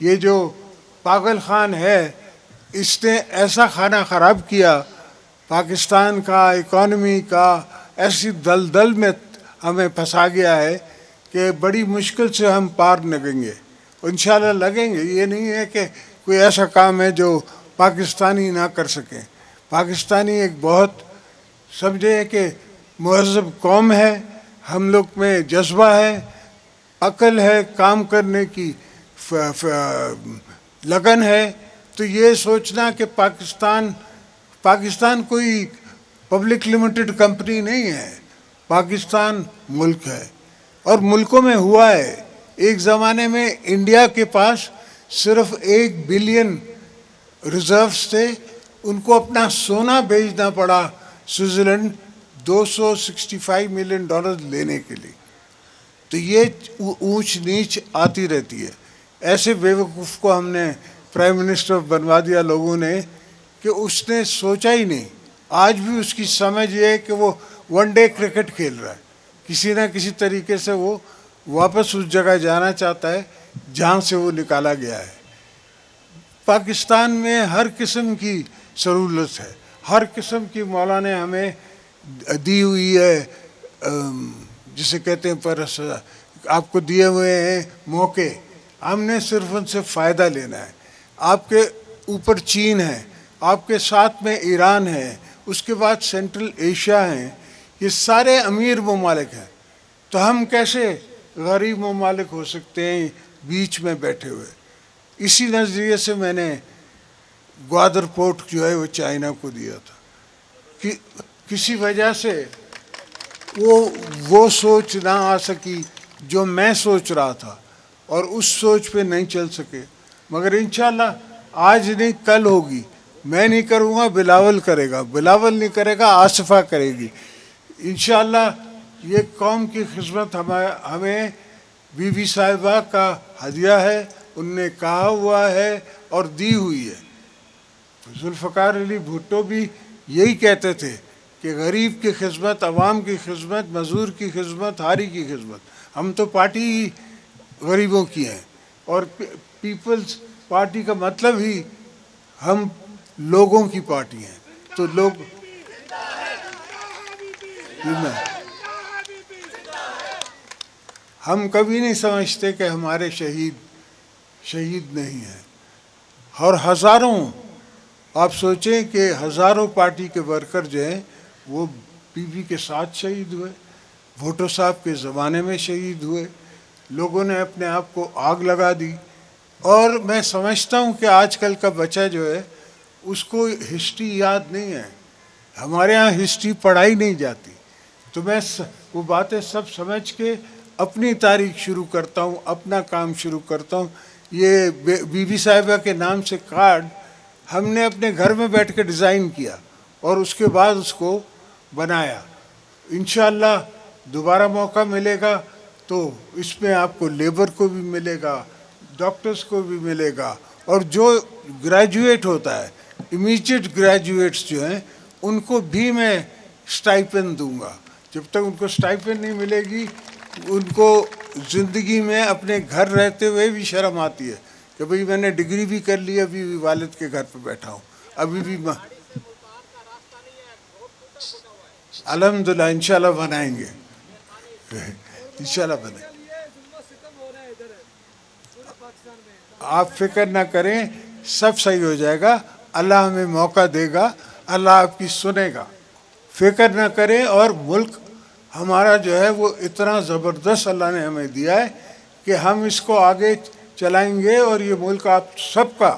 یہ جو پاگل خان ہے اس نے ایسا کھانا خراب کیا پاکستان کا، اکانومی کا، ایسی دلدل میں ہمیں پھنسا گیا ہے کہ بڑی مشکل سے ہم پار لگیں گے، انشاءاللہ لگیں گے۔ یہ نہیں ہے کہ کوئی ایسا کام ہے جو پاکستانی نہ کر سکیں۔ پاکستانی ایک بہت سمجھے کہ مہذب قوم ہے، ہم لوگ میں جذبہ ہے، عقل ہے، کام کرنے کی لگن ہے۔ تو یہ سوچنا کہ پاکستان کوئی پبلک لمیٹڈ کمپنی نہیں ہے، پاکستان ملک ہے اور ملکوں میں ہوا ہے۔ ایک زمانے میں انڈیا کے پاس صرف 1 بلین ریزروز تھے، ان کو اپنا سونا بیچنا پڑا سوئٹزرلینڈ $265 ملین لینے کے لیے۔ تو یہ اونچ نیچ آتی رہتی ہے۔ ایسے بیوقوف کو ہم نے پرائم منسٹر بنوا دیا لوگوں نے کہ اس نے سوچا ہی نہیں۔ آج بھی اس کی سمجھ یہ ہے کہ وہ ون ڈے کرکٹ کھیل رہا ہے، کسی نہ کسی طریقے سے وہ واپس اس جگہ جانا چاہتا ہے جہاں سے وہ نکالا گیا ہے۔ پاکستان میں ہر قسم کی سہولت ہے، ہر قسم کی مولا نے ہمیں دی ہوئی ہے، جسے کہتے ہیں آپ کو دیے ہوئے ہیں موقع، ہم نے صرف ان سے فائدہ لینا ہے۔ آپ کے اوپر چین ہے، آپ کے ساتھ میں ایران ہے، اس کے بعد سینٹرل ایشیا ہیں، یہ سارے امیر ممالک ہیں۔ تو ہم کیسے غریب ممالک ہو سکتے ہیں بیچ میں بیٹھے ہوئے؟ اسی نظریے سے میں نے گوادر پورٹ جو ہے وہ چائنا کو دیا تھا کہ کسی وجہ سے وہ سوچ نہ آ سکی جو میں سوچ رہا تھا اور اس سوچ پہ نہیں چل سکے، مگر انشاءاللہ آج نہیں کل ہوگی۔ میں نہیں کروں گا، بلاول کرے گا، بلاول نہیں کرے گا، آصفہ کرے گی انشاءاللہ۔ یہ قوم کی خدمت ہمیں بی بی صاحبہ کا ہدیہ ہے، ان نے کہا ہوا ہے اور دی ہوئی ہے۔ ذوالفقار علی بھٹو بھی یہی کہتے تھے کہ غریب کی خدمت، عوام کی خدمت، مزدور کی خدمت، ہاری کی خدمت۔ ہم تو پارٹی ہی غریبوں کی ہیں، اور پیپلز پارٹی کا مطلب ہی ہم لوگوں کی پارٹی ہیں۔ تو لوگ ہم کبھی نہیں سمجھتے کہ ہمارے شہید نہیں ہیں، اور ہزاروں، آپ سوچیں کہ ہزاروں پارٹی کے ورکر جو ہیں وہ بی بی کے ساتھ شہید ہوئے، بھٹو صاحب کے زمانے میں شہید ہوئے، لوگوں نے اپنے آپ کو آگ لگا دی۔ اور میں سمجھتا ہوں کہ آج کل کا بچہ جو ہے اس کو ہسٹری یاد نہیں ہے، ہمارے ہاں ہسٹری پڑھائی نہیں جاتی۔ تو میں وہ باتیں سب سمجھ کے اپنی تاریخ شروع کرتا ہوں، اپنا کام شروع کرتا ہوں۔ یہ بی بی صاحبہ کے نام سے کارڈ ہم نے اپنے گھر میں بیٹھ کے ڈیزائن کیا اور اس کے بعد اس کو بنایا۔ انشاءاللہ دوبارہ موقع ملے گا تو اس میں آپ کو لیبر کو بھی ملے گا، ڈاکٹرز کو بھی ملے گا، اور جو گریجویٹ ہوتا ہے، امیجیٹ گریجویٹس جو ہیں ان کو بھی میں سٹائپن دوں گا۔ جب تک ان کو سٹائپن نہیں ملے گی، ان کو زندگی میں اپنے گھر رہتے ہوئے بھی شرم آتی ہے کہ بھئی میں نے ڈگری بھی کر لی، ابھی بھی والد کے گھر پہ بیٹھا ہوں، ابھی بھی الحمدللہ انشاءاللہ بنائیں گے، انشاءاللہ بنائیں گے۔ آپ فکر نہ کریں، سب صحیح ہو جائے گا، اللہ ہمیں موقع دے گا، اللہ آپ کی سنے گا، فکر نہ کریں۔ اور ملک ہمارا جو ہے وہ اتنا زبردست اللہ نے ہمیں دیا ہے کہ ہم اس کو آگے چلائیں گے، اور یہ ملک آپ سب کا،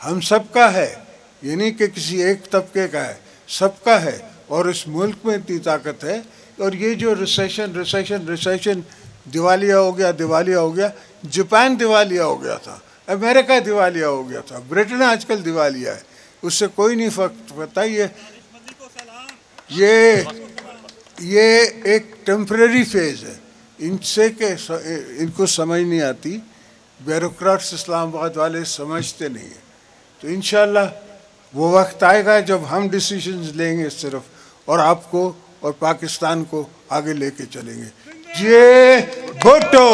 ہم سب کا ہے، یہ نہیں کہ کسی ایک طبقے کا ہے، سب کا ہے۔ اور اس ملک میں اتنی طاقت ہے۔ اور یہ جو ریسیشن دیوالیہ ہو گیا، جاپان دیوالیہ ہو گیا تھا، امریکہ دیوالیہ ہو گیا تھا، برٹن آج کل دیوالیہ ہے، اس سے کوئی نہیں فرق پڑتا۔ یہ ایک ٹیمپریری فیز ہے، ان سے کہ ان کو سمجھ نہیں آتی، بیوروکراٹس اسلام آباد والے سمجھتے نہیں ہیں۔ تو انشاءاللہ وہ وقت آئے گا جب ہم ڈیسیشنز لیں گے صرف، اور آپ کو اور پاکستان کو آگے لے کے چلیں گے۔ جے بھٹو